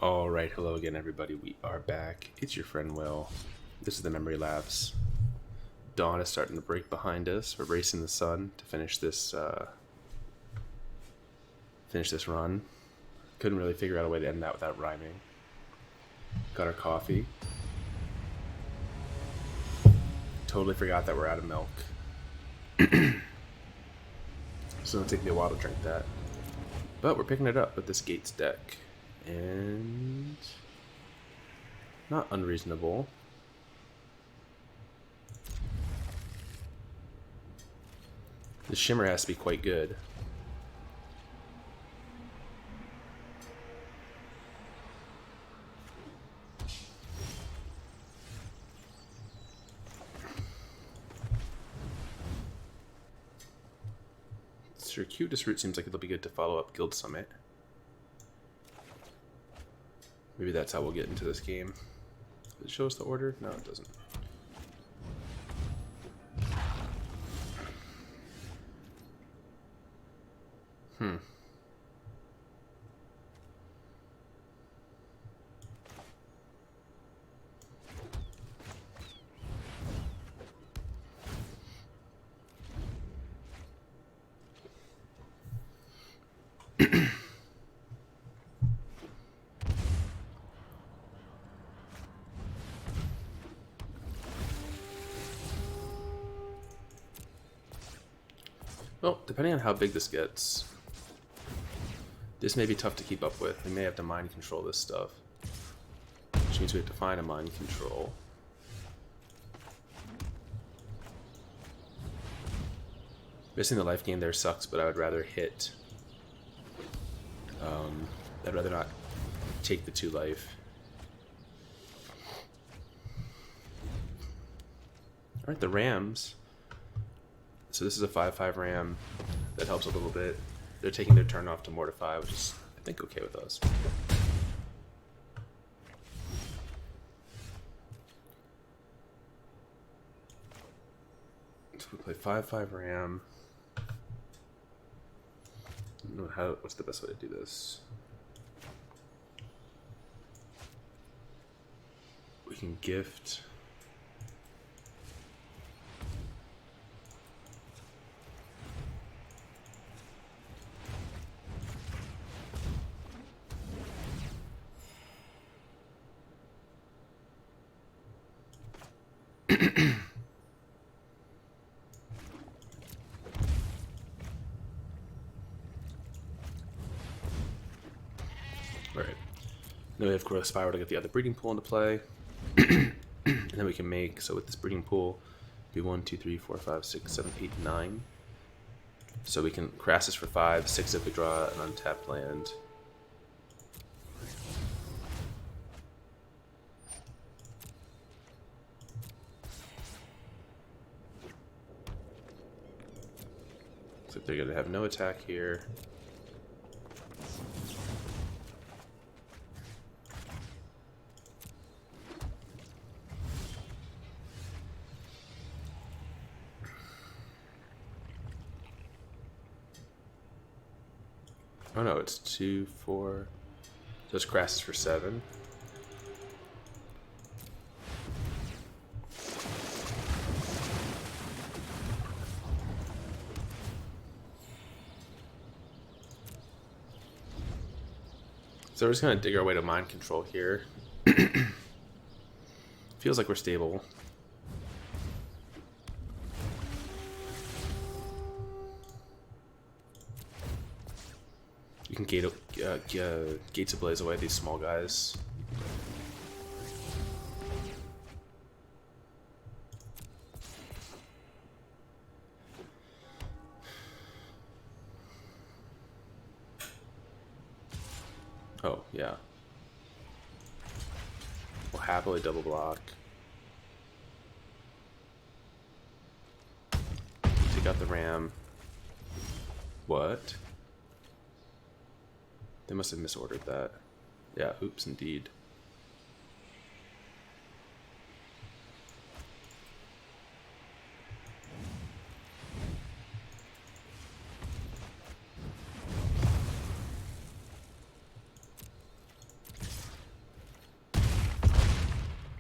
Alright, hello again everybody, we are back. It's your friend Will. This is the Memory Lapse. Dawn is starting to break behind us. We're racing the sun to finish this run. Couldn't really figure out a way to end that without rhyming. Got our coffee. Totally forgot that we're out of milk. So it'll take me a while to drink that. But we're picking it up with this Gates deck. And not unreasonable. The Shimmer has to be quite good. Circuitous Route seems like it'll be good to follow up Guild Summit. Maybe that's how we'll get into this game. Does it show us the order? No, it doesn't. Well, depending on how big this gets, this may be tough to keep up with. We may have to mind control this stuff, which means we have to find a mind control. Missing the life gain there sucks, but I would rather hit. I'd rather not take the 2 life. Alright, the Rams. So this is a 5/5 Ram. That helps a little bit. They're taking their turn off to Mortify, which is, I think, okay with us. So we play 5/5 Ram. I don't know what's the best way to do this. We can gift. Right. Then we have Growth Spiral to get the other breeding pool into play. And then we can make, so with this breeding pool, be 1, 2, 3, 4, 5, 6, 7, 8, 9. So we can Krasis for 5, 6 if we draw an untapped land. So they're going to have no attack here. Oh no, it's 2, 4. So it's Krasis for 7. So we're just gonna dig our way to mind control here. Feels like we're stable. You can Gates Ablaze away these small guys. Oh, yeah. We'll happily double block. Take out the Ram. What? They must have misordered that. Yeah, oops, indeed.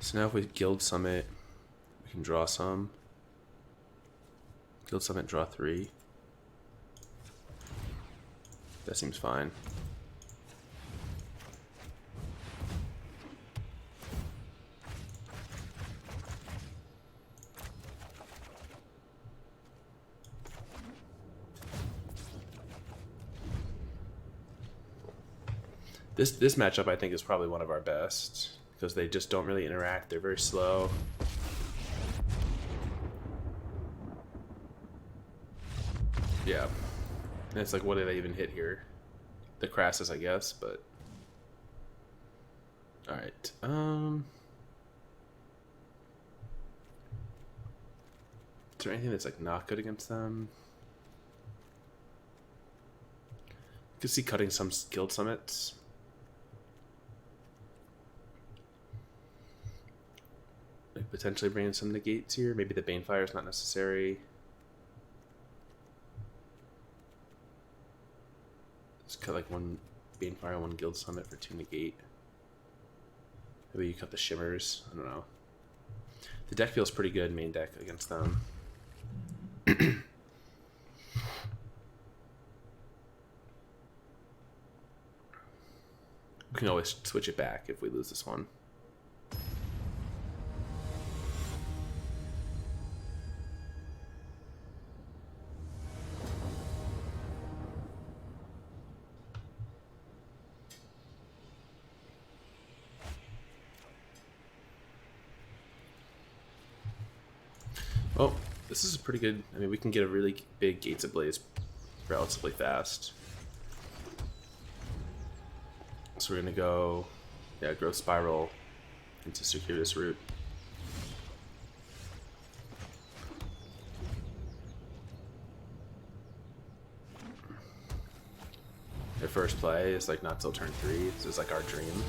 So now if we Guild Summit, we can draw some. Guild Summit, draw 3. That seems fine. This matchup I think is probably one of our best because they just don't really interact. They're very slow. Yeah. And it's like, what did I even hit here? The Krasis, I guess, but... Alright. Is there anything that's like not good against them? You could see cutting some Guild Summits. Like potentially bringing some Negates here. Maybe the Banefire is not necessary. Just cut like one Banefire, one Guild Summit for 2 Negate. Maybe you cut the Shimmers. I don't know. The deck feels pretty good, main deck, against them. We can always switch it back if we lose this one. Oh, this is pretty good. I mean, we can get a really big Gates Ablaze relatively fast. So we're going to go, yeah, Growth Spiral into Circuitous Route. Their first play is like not till turn 3. This is like our dream.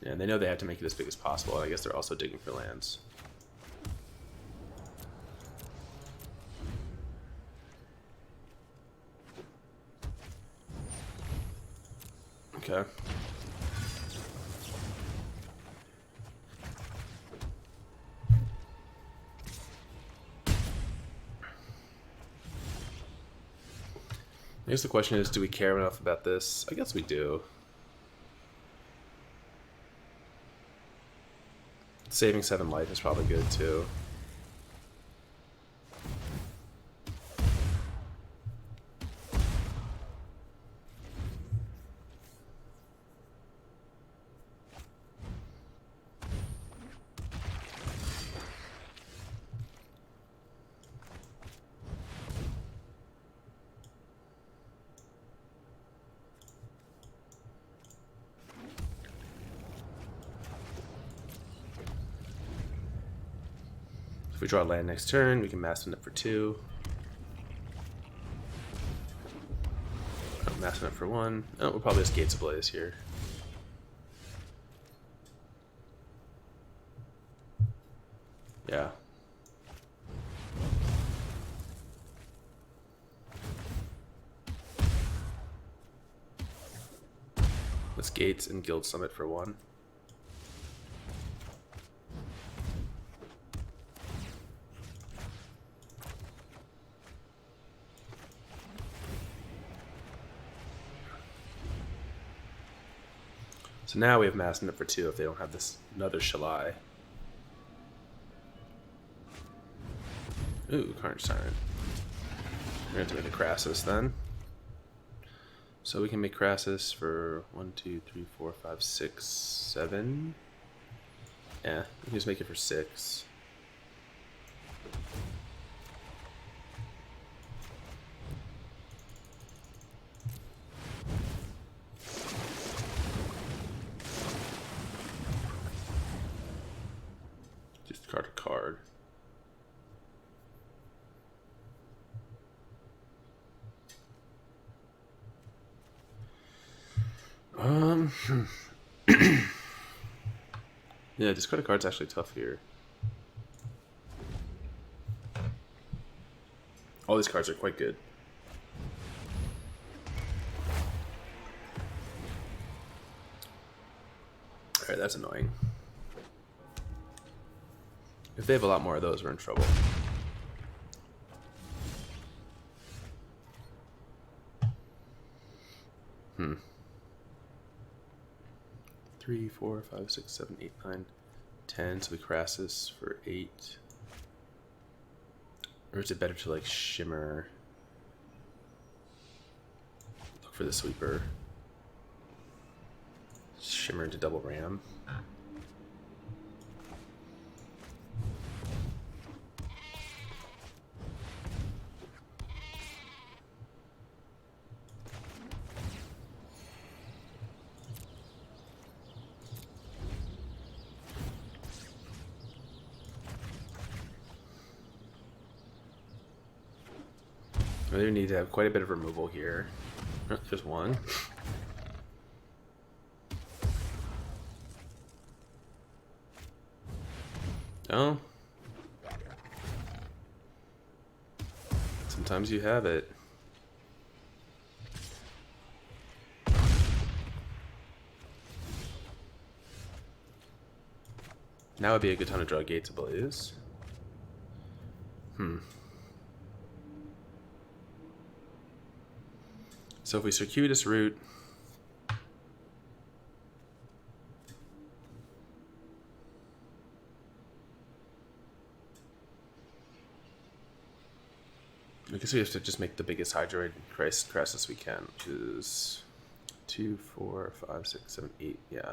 Yeah, and they know they have to make it as big as possible. I guess they're also digging for lands. Okay. I guess the question is, do we care enough about this? I guess we do. Saving 7 life is probably good too. If we draw land next turn, we can mass it up for 2. Mass it up for 1. Oh, we'll probably just Gates Ablaze here. Yeah. Let's Gates and Guild Summit for 1. So now we have massing up for 2 if they don't have this another Shalai. Ooh, Carnage Tyrant. We're going to make a Krasis then. So we can make Krasis for 1, 2, 3, 4, 5, 6, 7. Yeah, we can just make it for 6. Discard a card. Yeah, discard a card's actually tough here. All these cards are quite good. Alright, that's annoying. If they have a lot more of those, we're in trouble. Hmm. 3, 4, 5, 6, 7, 8, 9, 10. So we Krasis for 8. Or is it better to like Shimmer? Look for the sweeper. Shimmer into double Ram. We need to have quite a bit of removal here. Oh, just one. Oh. Sometimes you have it. Now would be a good time to draw Gates Ablaze. So if we Circuitous Route, I guess we have to just make the biggest Hydroid Krasis we can, which is 2, 4, 5, 6, 7, 8, yeah.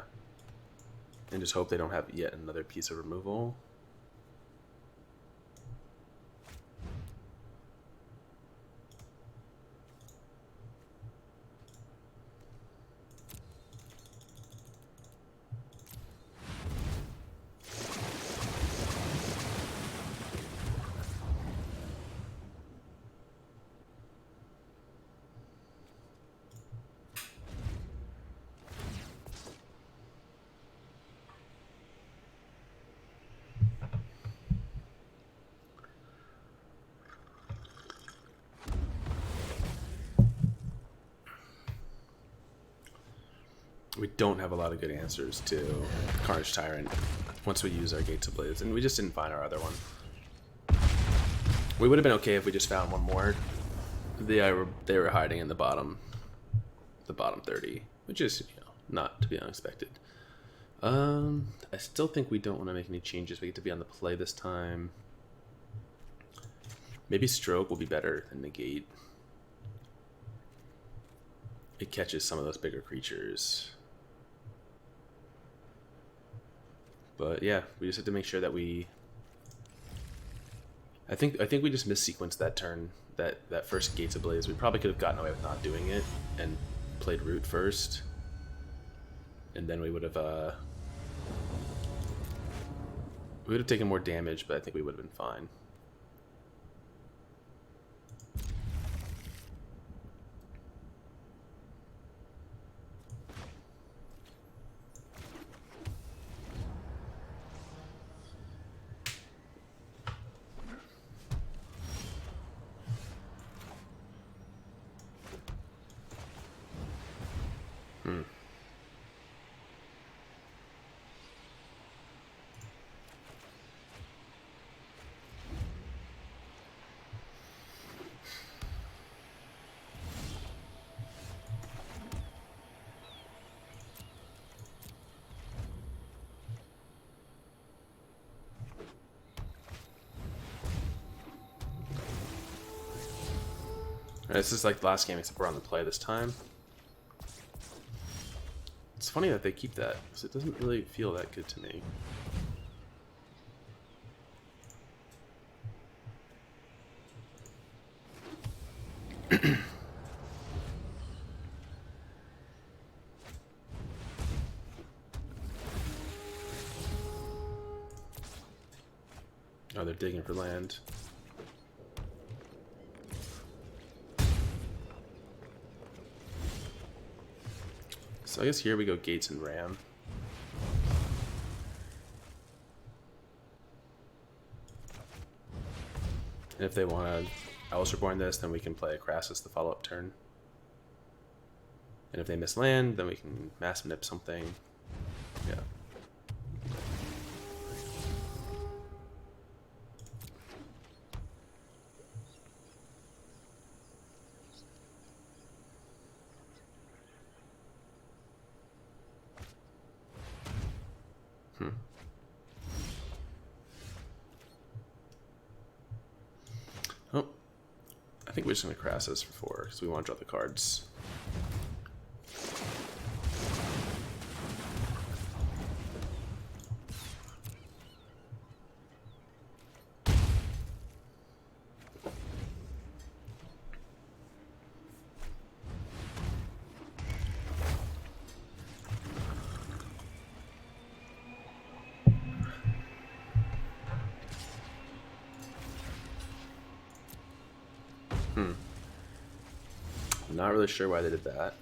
And just hope they don't have yet another piece of removal. We don't have a lot of good answers to Carnage Tyrant once we use our Gates Ablaze, and we just didn't find our other one. We would have been okay if we just found one more. They were hiding in the bottom 30, which is, you know, not to be unexpected. I still think we don't want to make any changes. We get to be on the play this time. Maybe Stroke will be better than Negate. It catches some of those bigger creatures. But yeah, we just have to make sure that we... I think we just missequenced that turn, that first Gates Ablaze. We probably could have gotten away with not doing it and played Root first. And then we would have taken more damage, but I think we would have been fine. This is like the last game, except we're on the play this time. It's funny that they keep that, because it doesn't really feel that good to me. Oh, they're digging for land. So I guess here we go Gates and Ram. And if they want to Alice Reborn this, then we can play a Krasis the follow-up turn. And if they miss land, then we can mass nip something. Yeah. we're just going to Krasis for 4 because we want to draw the cards. I'm not really sure why they did that.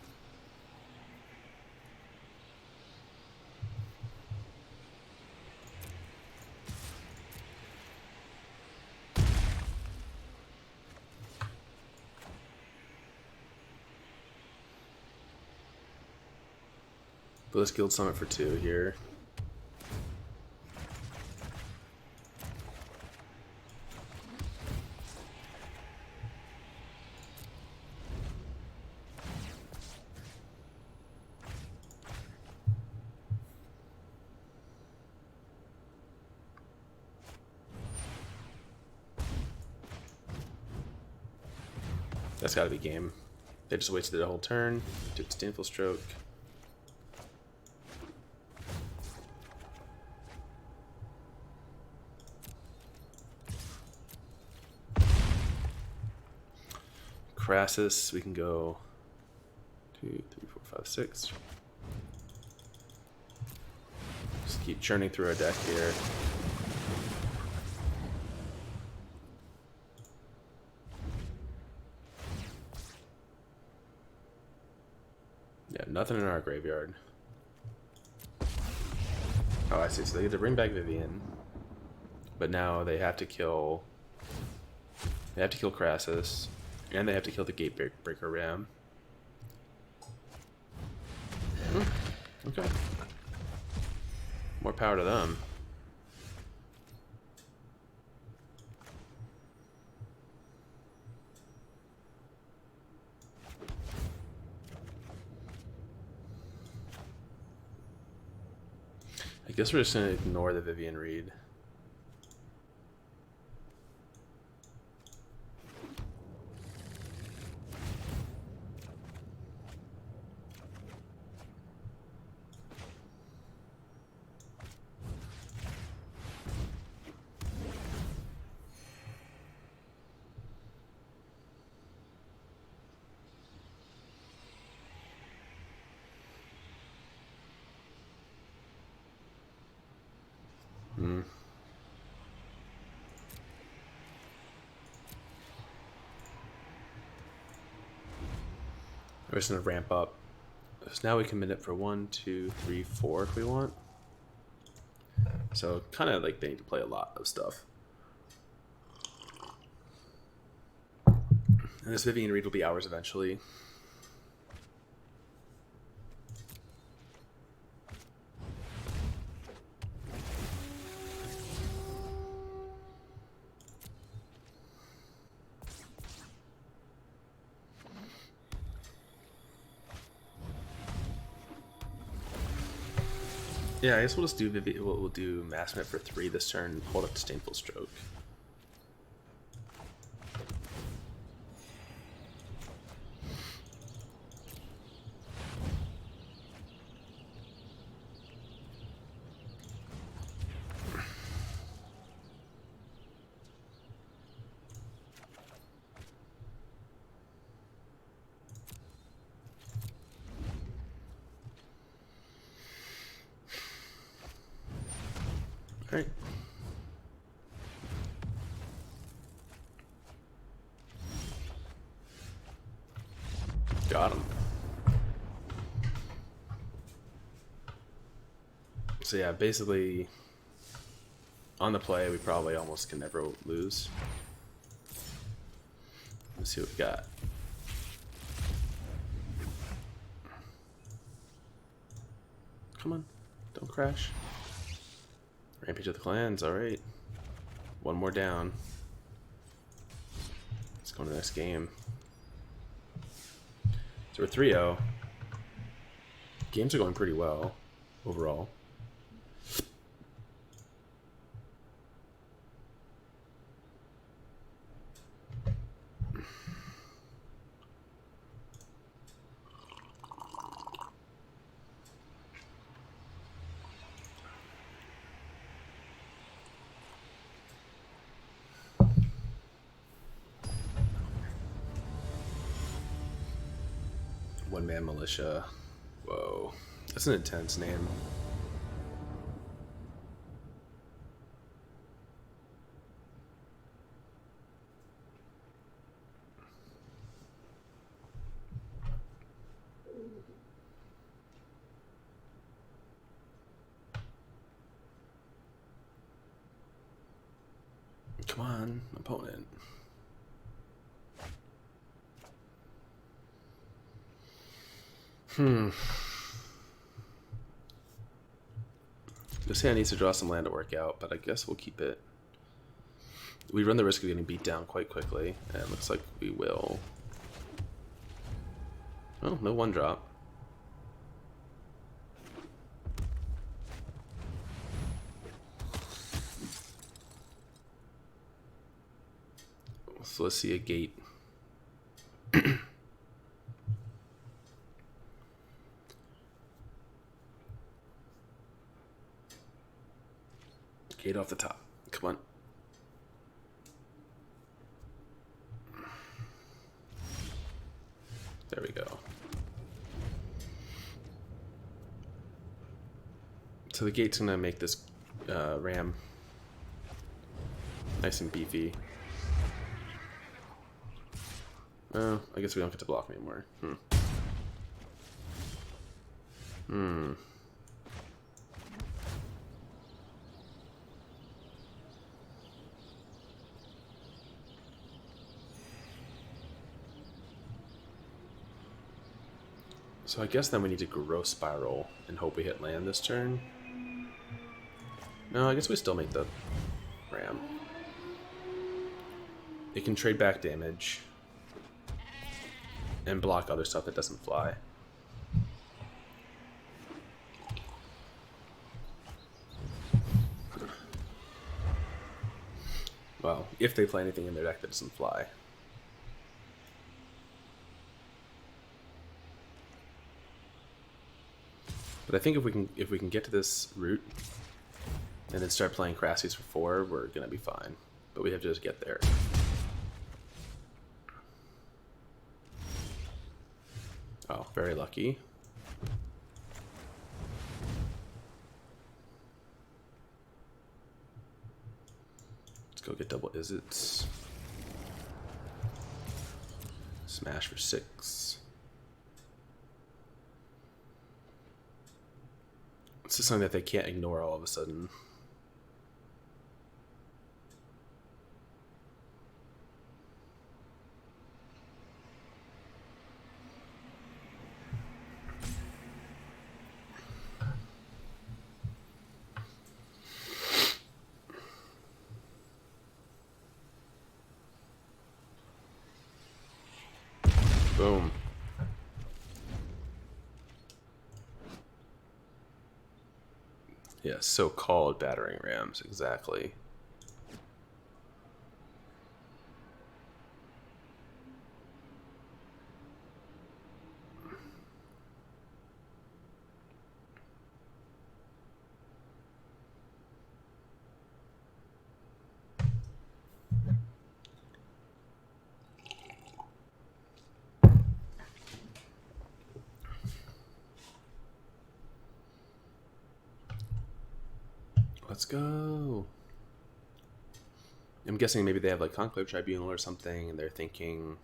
But let's Guild Summit for 2 here. That's gotta be game. They just wasted a whole turn. Took Disdainful Stroke. Krasis, we can go 2, 3, 4, 5, 6. Just keep churning through our deck here. Yeah, nothing in our graveyard. Oh, I see. So they get to bring back Vivian, but now they have to kill. They have to kill Krasis, and they have to kill the Gatebreaker Ram. Okay. More power to them. I guess we're just going to ignore the Vivian read. We're just going to ramp up. So now we can min it for 1, 2, 3, 4 if we want. So kind of like they need to play a lot of stuff. And this Vivian read will be ours eventually. Yeah, I guess we'll just do we'll do Mass Mint for 3 this turn and hold up Disdainful Stroke. Right. Got him. So yeah, basically on the play we probably almost can never lose. Let's see what we got. Come on, don't crash. Rampage of the Clans, alright. One more down. Let's go to the next game. So we're 3-0. Games are going pretty well, overall. One Man Militia. Whoa. That's an intense name. Come on, opponent. This hand needs to draw some land to work out, but I guess we'll keep it. We run the risk of getting beat down quite quickly, and it looks like we will. Oh, no one drop. So let's see a gate. Gate off the top. Come on. There we go. So the gate's gonna make this ram nice and beefy. Oh, I guess we don't get to block anymore. So I guess then we need to grow spiral and hope we hit land this turn. No, I guess we still make the ram. It can trade back damage and block other stuff that doesn't fly. Well, if they play anything in their deck that doesn't fly. But I think if we can get to this route and then start playing Krasis for 4, we're gonna be fine. But we have to just get there. Oh, very lucky. Let's go get double Izzets. Smash for 6. This is something that they can't ignore all of a sudden. Boom. Yeah, so-called battering rams, exactly. Let's go. I'm guessing maybe they have like Conclave Tribunal or something, and they're thinking,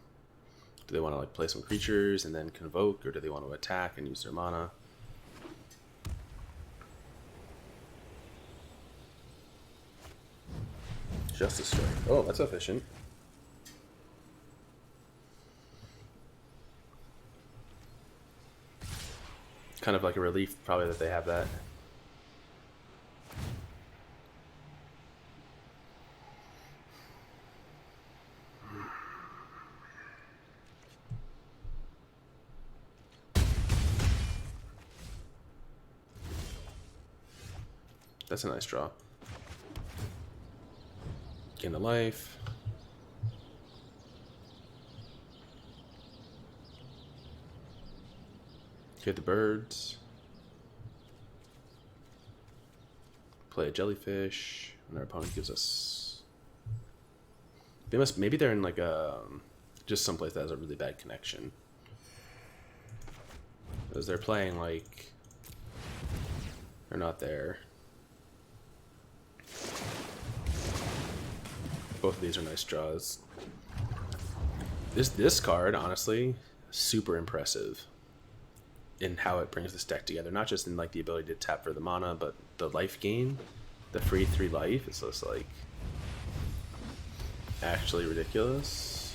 do they want to like play some creatures and then convoke, or do they want to attack and use their mana? Justice Strike. Oh, that's efficient. Kind of like a relief, probably, that they have that. That's a nice draw. Gain the life. Get the birds. Play a jellyfish, and our opponent gives us. Maybe they're in like a just someplace that has a really bad connection. As they're playing like they're not there. Both of these are nice draws. This card, honestly, super impressive in how it brings this deck together. Not just in like the ability to tap for the mana, but the life gain, the free 3 life. It's just like actually ridiculous.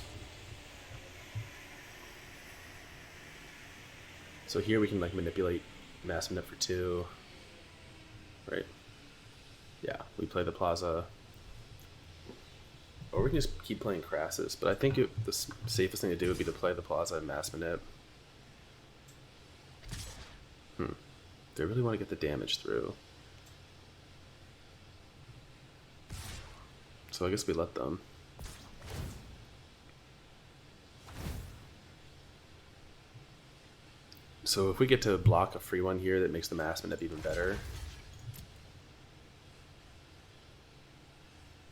So here we can like manipulate Mass Manip for 2. Right. Yeah, we play the Plaza. Or we can just keep playing Krasis, but I think the safest thing to do would be to play the Plaza and Mass Manip. They really want to get the damage through. So I guess we let them. So if we get to block a free one here that makes the Mass Manip even better,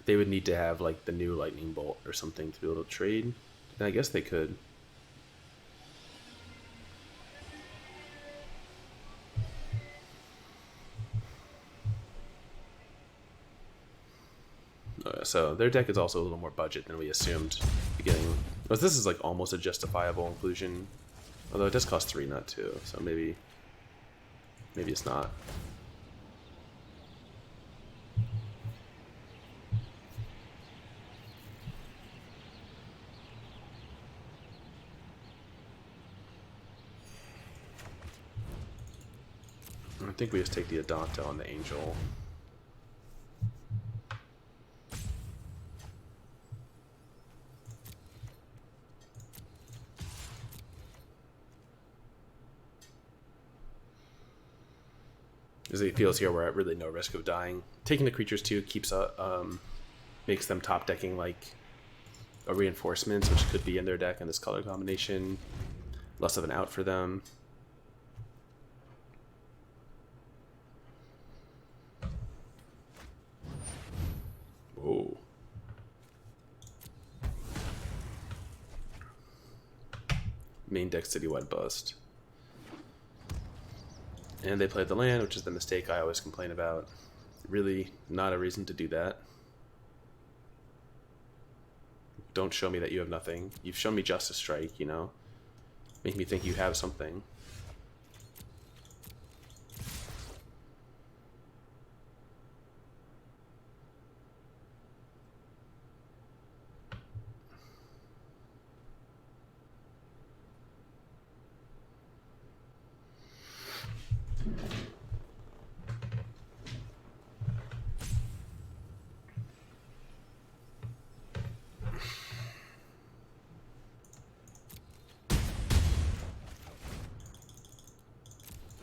they would need to have like the new Lightning Bolt or something to be able to trade. And I guess they could. So their deck is also a little more budget than we assumed at the beginning. But this is like almost a justifiable inclusion. Although it does cost 3, not 2, so maybe it's not. I think we just take the Adonta on the Angel. As it feels here, we're at really no risk of dying. Taking the creatures too keeps makes them top decking like a reinforcements, which could be in their deck in this color combination. Less of an out for them. Whoa. Main deck Citywide Bust. And they played the land, which is the mistake I always complain about. Really not a reason to do that. Don't show me that you have nothing. You've shown me Justice Strike, you know? Make me think you have something.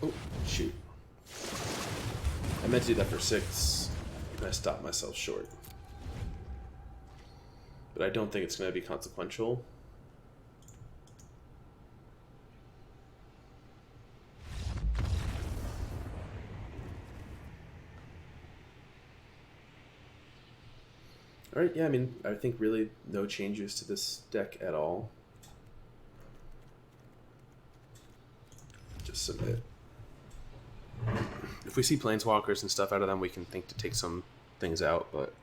Oh, shoot. I meant to do that for 6, and I stopped myself short. But I don't think it's going to be consequential. Alright, yeah, I mean, I think really no changes to this deck at all. Just submit. If we see planeswalkers and stuff out of them, we can think to take some things out, but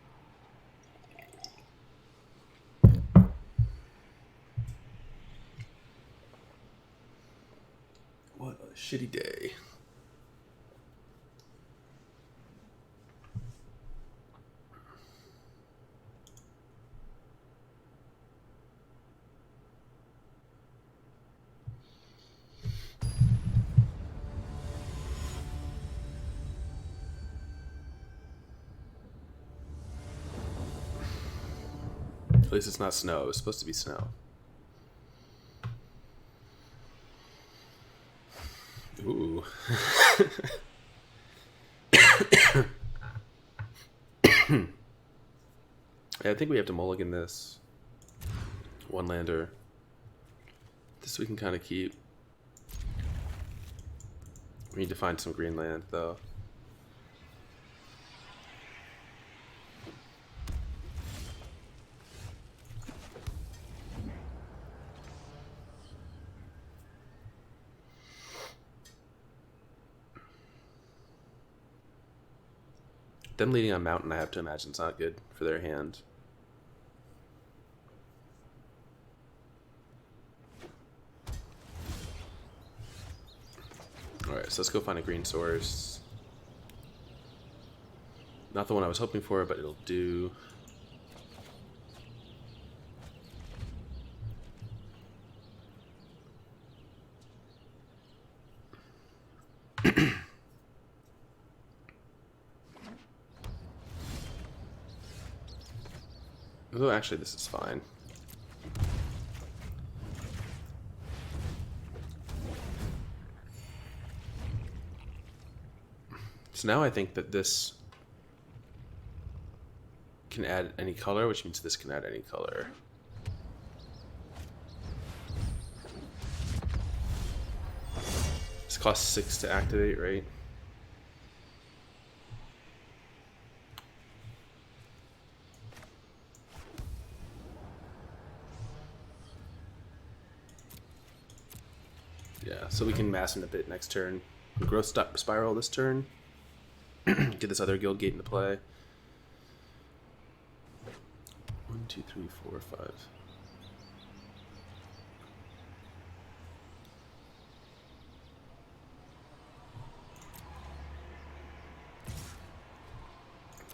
what a shitty day. At least it's not snow. It was supposed to be snow. Ooh. Yeah, I think we have to mulligan this. One lander. This we can kind of keep. We need to find some green land, though. Them leading on Mountain, I have to imagine, is not good for their hand. Alright, so let's go find a green source. Not the one I was hoping for, but it'll do. Oh, actually, this is fine. So now I think that this can add any color, which means this can add any color. This costs 6 to activate, right? Yeah, so we can mass in a bit next turn. Growth Spiral this turn. Get this other Guildgate into play. 1, 2, 3, 4, 5.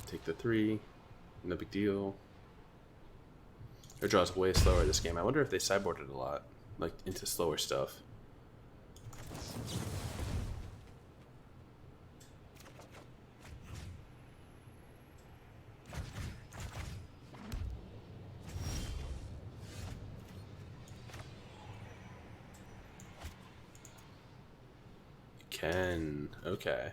Take the 3. No big deal. Their draw's way slower this game. I wonder if they sideboarded a lot, like into slower stuff. Okay.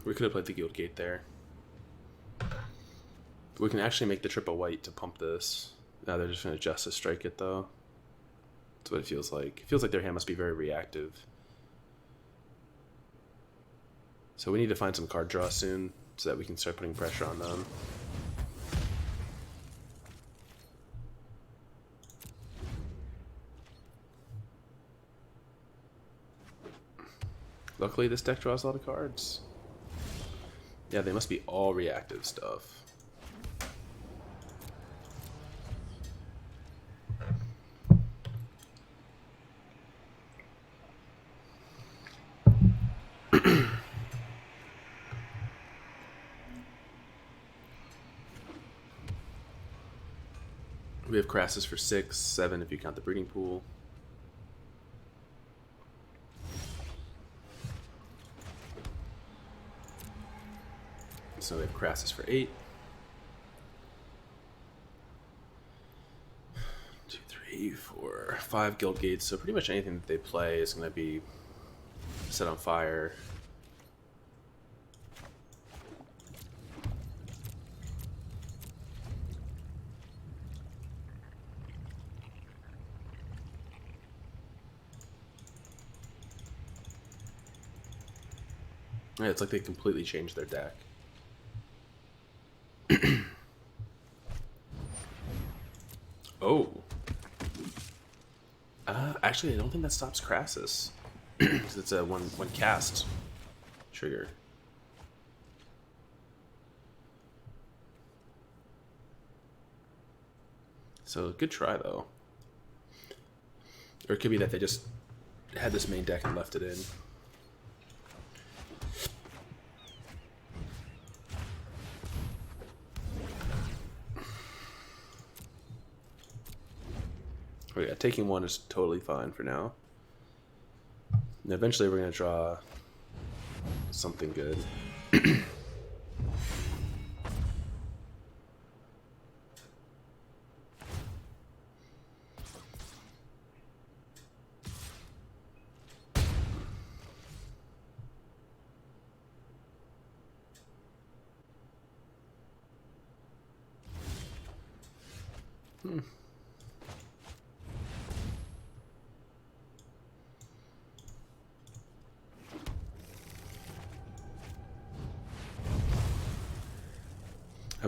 We could have played the Guildgate there. We can actually make the triple white to pump this. Now they're just going to Justice Strike it, though. That's what it feels like. It feels like their hand must be very reactive. So we need to find some card draw soon so that we can start putting pressure on them. Luckily, this deck draws a lot of cards. Yeah, they must be all reactive stuff. We have Krasis for 6, 7 if you count the breeding pool. So we have Krasis for 8. 2, 3, 4, 5 Guildgates. So pretty much anything that they play is going to be set on fire. Yeah, it's like they completely changed their deck. Oh. Actually, I don't think that stops Krasis. Because it's a one cast trigger. So, good try, though. Or it could be that they just had this main deck and left it in. Oh yeah, taking 1 is totally fine for now. And eventually we're going to draw something good.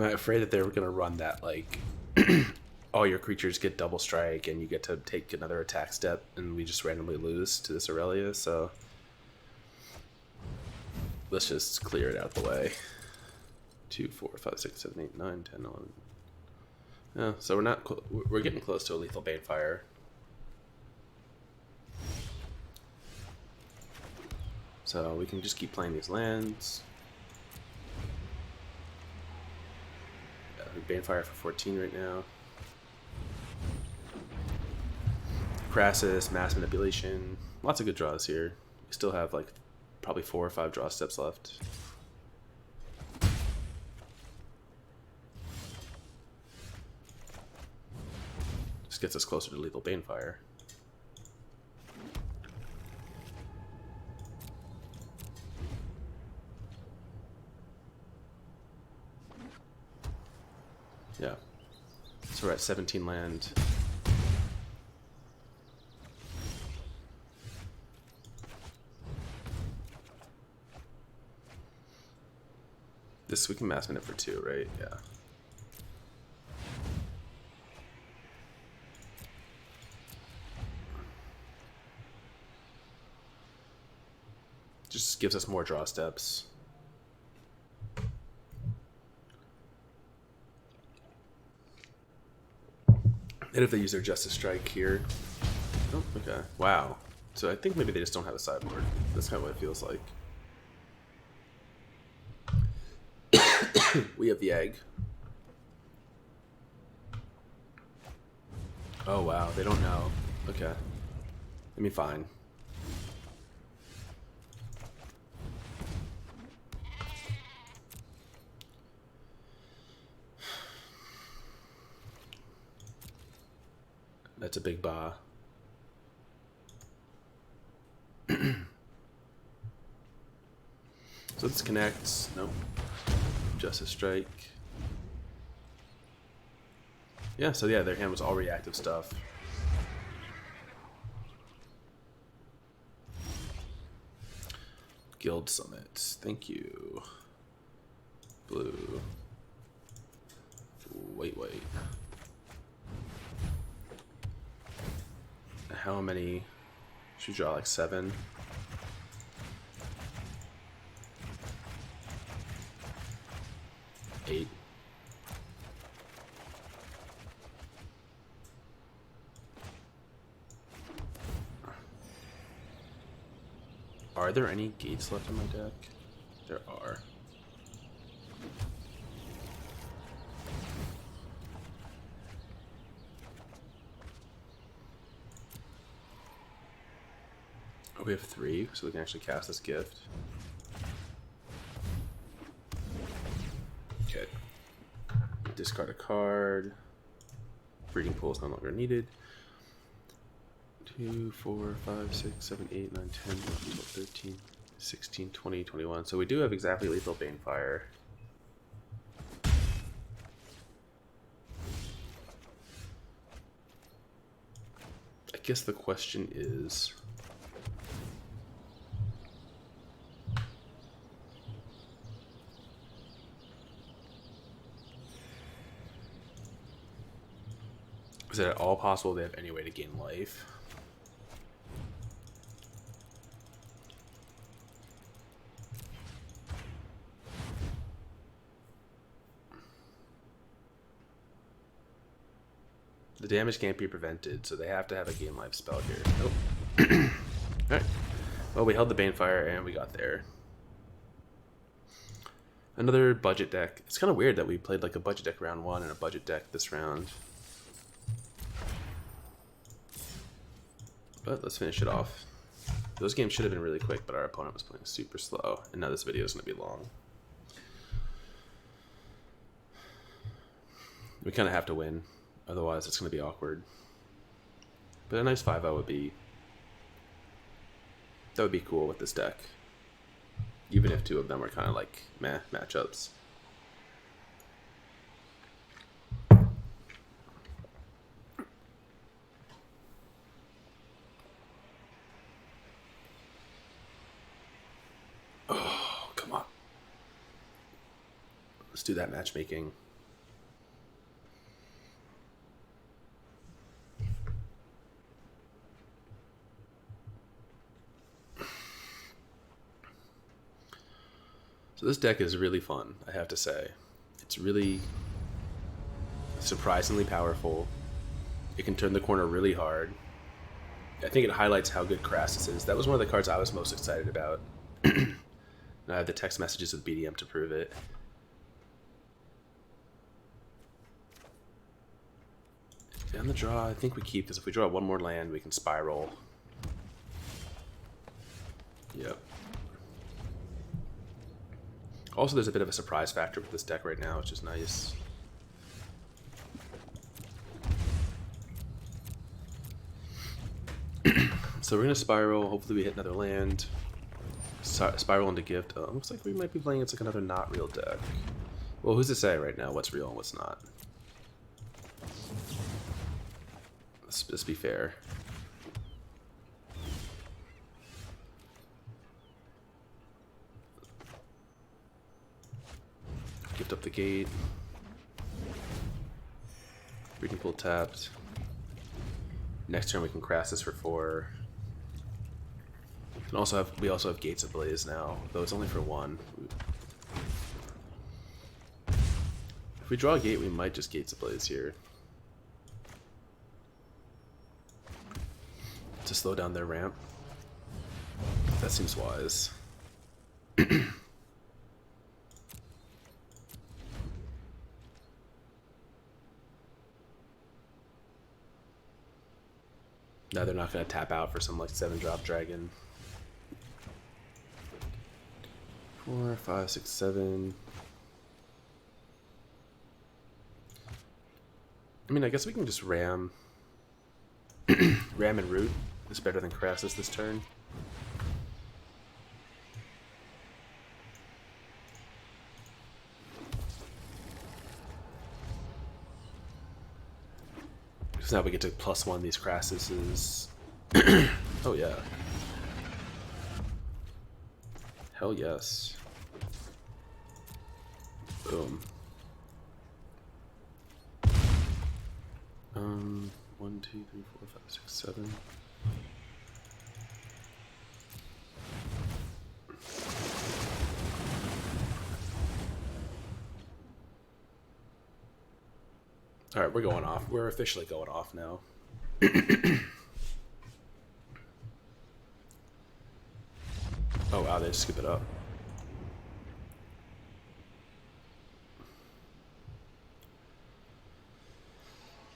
I'm afraid that they're going to run that, like, all your creatures get double strike and you get to take another attack step and we just randomly lose to this Aurelia, so let's just clear it out of the way. 2, 4, 5, 6, 7, 8, 9, 10, 11. Yeah, so we're getting close to a lethal Banefire. So we can just keep playing these lands. Banefire for 14 right now. Krasis, Mass Manipulation. Lots of good draws here. We still have like probably 4 or 5 draw steps left. Just gets us closer to lethal Banefire. Yeah. So we're at 17 land. This we can mass minute for 2, right? Yeah. Just gives us more draw steps. And if they use their Justice Strike here... Oh, okay. Wow. So I think maybe they just don't have a sideboard. That's kind of what it feels like. We have the egg. Oh, wow. They don't know. Okay. I mean, fine. That's a big ba. So this connects. Nope. Justice Strike. Yeah, so yeah, their hand was all reactive stuff. Guild Summit. Thank you. Blue. Wait. How many? Should we draw like 7? Eight. Are there any gates left in my deck? There are. Oh, we have 3, so we can actually cast this gift. Okay. Discard a card. Breeding pool is no longer needed. 2, 4, 5, 6, 7, 8, 9, 10, 11, 12, 13, 16, 20, 21. So we do have exactly lethal Banefire. I guess the question is... is it at all possible they have any way to gain life? The damage can't be prevented, so they have to have a gain life spell here. Nope. Alright. Well, we held the Banefire and we got there. Another budget deck. It's kind of weird that we played like a budget deck round 1 and a budget deck this round. But let's finish it off. Those games should have been really quick, but our opponent was playing super slow. And now this video is going to be long. We kind of have to win. Otherwise, it's going to be awkward. But a nice 5-0 would be... that would be cool with this deck. Even if 2 of them are kind of like meh matchups. Oh, come on. Let's do that matchmaking. So this deck is really fun, I have to say. It's really surprisingly powerful. It can turn the corner really hard. I think it highlights how good Krasis is. That was one of the cards I was most excited about. And I have the text messages with BDM to prove it. On the draw, I think we keep, because if we draw one more land, we can spiral. Yep. Also, there's a bit of a surprise factor with this deck right now, which is nice. So we're going to spiral. Hopefully we hit another land. Spiral into gift. Looks like we might be playing it's like another not real deck. Well, who's to say right now what's real and what's not? Let's just be fair. Gift up the gate. Breeding pool tapped. Next turn we can Krasis for 4. And also we also have Gates Ablaze now, though it's only for 1. If we draw a gate, we might just Gates Ablaze here to slow down their ramp. That seems wise. Now they're not going to tap out for some like 7-drop dragon. 4, 5, 6, 7. I mean, I guess we can just ram. Ram and root is better than Krasis this turn. Because now we get to +1 these Krasises. Oh yeah. Hell yes. Boom. 1, 2, 3, 4, 5, 6, 7. Alright, we're going off. We're officially going off now. Oh wow, they just skip it up.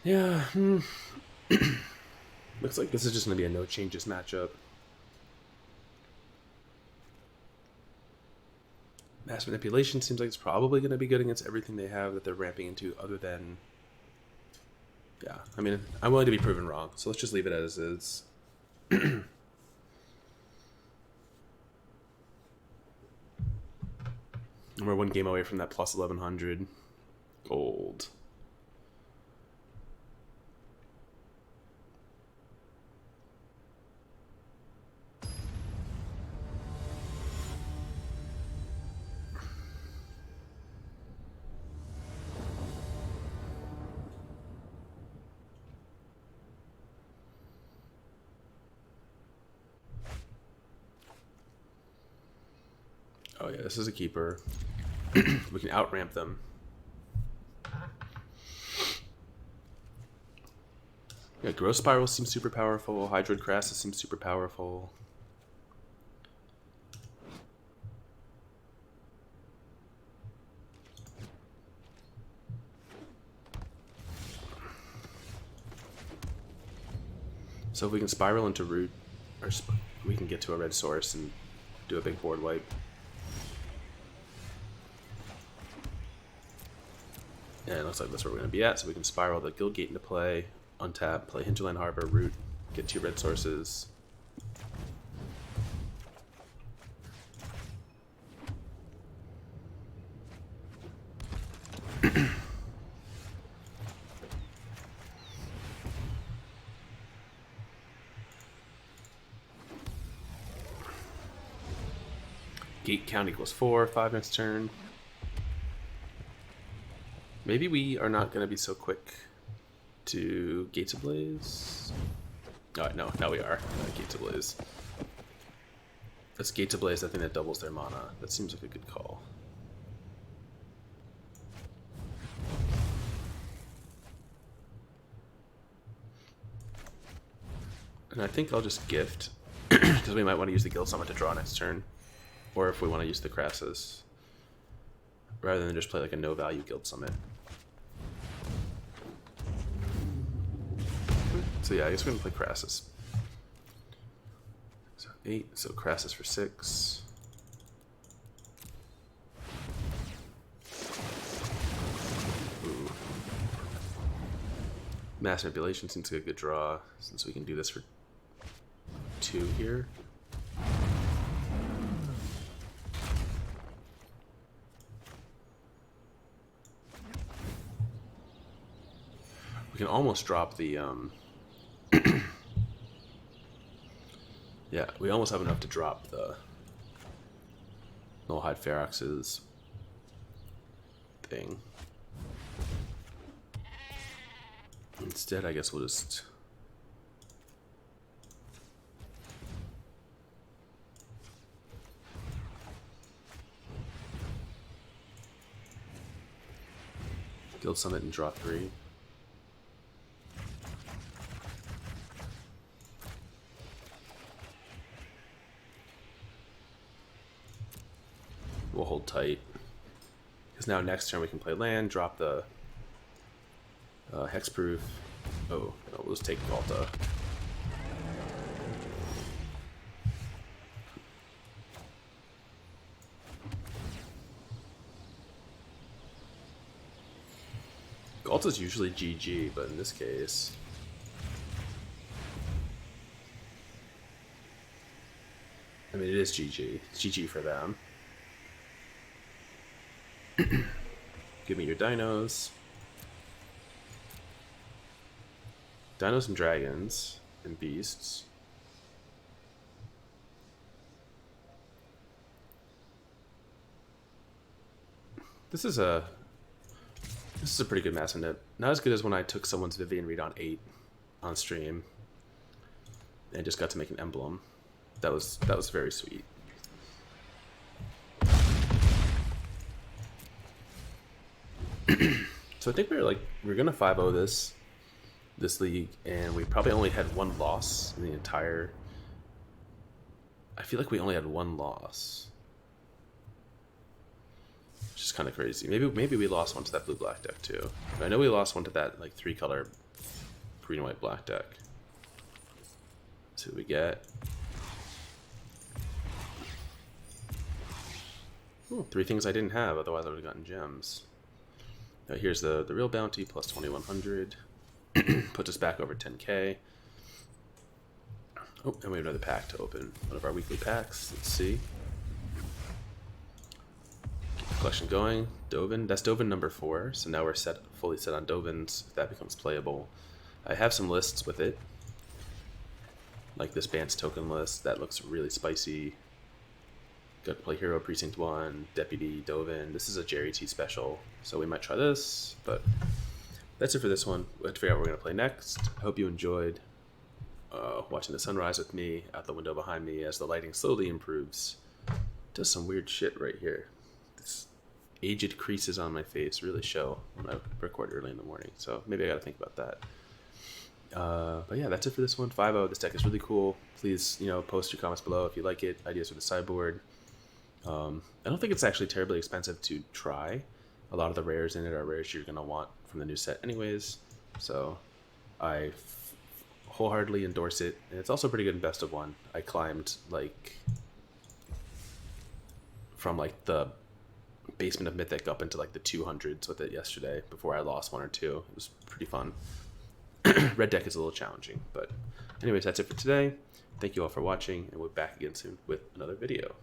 Yeah. Looks like this is just going to be a no changes matchup. Mass Manipulation seems like it's probably going to be good against everything they have that they're ramping into, other than... Yeah, I mean, I'm willing to be proven wrong, so let's just leave it as is. We're 1 game away from that plus 1100 gold. Oh yeah, this is a keeper. We can out-ramp them. Yeah, Growth Spiral seems super powerful. Hydroid Krasis seems super powerful. So if we can spiral into root, or we can get to a red source and do a big board wipe. And it looks like that's where we're going to be at, so we can spiral the Guildgate into play, untap, play Hinterland Harbor, root, get 2 red sources. Gate count equals 4, 5 next turn. Maybe we are not going to be so quick to Gates Ablaze. Oh, no, we are. Gates Ablaze. This Gates Ablaze, I think that doubles their mana. That seems like a good call. And I think I'll just gift, because we might want to use the Guild Summit to draw next turn. Or if we want to use the Krasis. Rather than just play like a no-value Guild Summit. So yeah, I guess we're going to play Krasis. So 8, so Krasis for 6. Ooh. Mass Manipulation seems like a good draw, since we can do this for 2 here. We can almost drop the, yeah, we almost have enough to drop the Nullhide Ferox's thing. Instead, I guess we'll just... Guild Summit and draw 3. We'll hold tight. Because now next turn we can play land, drop the hexproof. Oh, no, we'll just take Volta. Galta's usually GG, but in this case... I mean, it is GG. It's GG for them. Give me your dinos. Dinos and dragons and beasts. This is a pretty good mass nip. Not as good as when I took someone's Vivian Reed on 8 on stream and just got to make an emblem. That was very sweet. So I think we're gonna 5-0 this league, and we probably only had 1 loss in the entire. I feel like we only had 1 loss, which is kind of crazy. Maybe we lost one to that blue black deck too. I know we lost one to that like 3-color green white black deck. Let's see what we get. Ooh, 3 things I didn't have, otherwise I would have gotten gems. Now here's the real bounty plus 2100. Puts us back over 10k. Oh, and we have another pack to open. One of our weekly packs. Let's see. Keep the collection going. Dovin. That's Dovin number 4. So now we're fully set on Dovins. If that becomes playable. I have some lists with it. Like this Bance token list. That looks really spicy. Got to play Hero Precinct 1, Deputy, Dovin. This is a Jerry T special, so we might try this, but that's it for this one. We have to figure out what we're going to play next. I hope you enjoyed watching the sunrise with me out the window behind me as the lighting slowly improves. Does some weird shit right here. This aged creases on my face really show when I record early in the morning, so maybe I got to think about that. But yeah, that's it for this one. 5-0. This deck is really cool. Please, post your comments below if you like it. Ideas for the sideboard. I don't think it's actually terribly expensive to try. A lot of the rares in it are rares you're going to want from the new set anyways. So I wholeheartedly endorse it. And it's also pretty good in best of 1. I climbed from the basement of Mythic up into the 200s with it yesterday before I lost 1 or 2. It was pretty fun. Red deck is a little challenging, but anyways, that's it for today. Thank you all for watching, and we'll be back again soon with another video.